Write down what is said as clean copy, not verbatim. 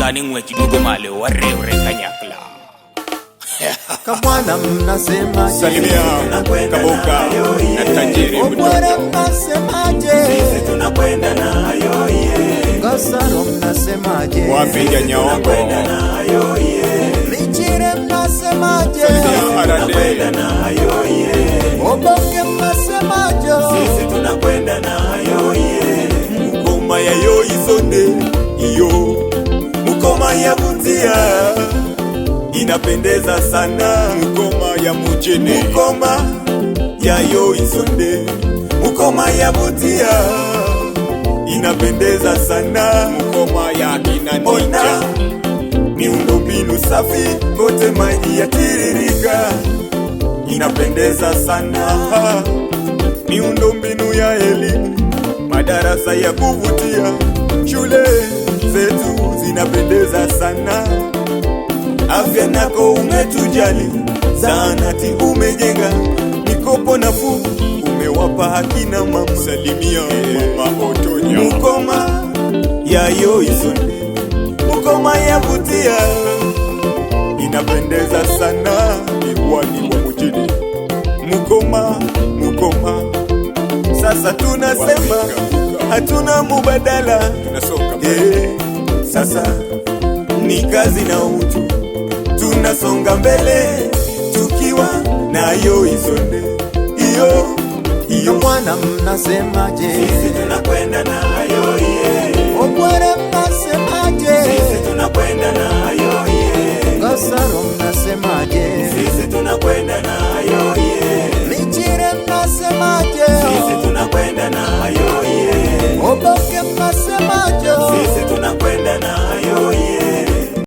Kani ngwe kidogo male wareure kanyakla. Kamwana mnasema Salimia Kaboka na Tajiri Obwere mnasemaje? Sisi tunakwenda nayo Gasaro mnasemaje? Wapiga Nyaongo Lichire mnasemaje? Salimia Arade Obonge mnasemaje? Sisi tunakwenda nayo Mukoma ya yo isonde iyo Mukoma ya Butia inapendeza sana. Mukoma ya Mujene, Mukoma ya yo isonde, Mukoma ya Butia inapendeza sana. Mukoma ya Kinanija miundombinu safi, kote maji yatiririka, inapendeza sana. Miundombinu ya elimu, madarasa ya kuvutia, shule zetu zinapendeza sana. Afya nako umetujali, zahanati umejenga, mikopo nafuu umewapa hakina mama. Salimia Mama Otonya. Mukoma ya yo isonde, Mukoma ya Butia inapendeza sana. Miwani wa Mujini, Mukoma, Mukoma. Sasa tunasema hatuna mubadala, sasa ni kazi na utu, tunasonga mbele tukiwa na yo isonde iyo. Kamwana mnasemaje? Sisi tunakwenda nayo Obwere mnasemaje? Sisi tunakwenda nayo Gasaro mnasemaje? Sisi tunakwenda nayo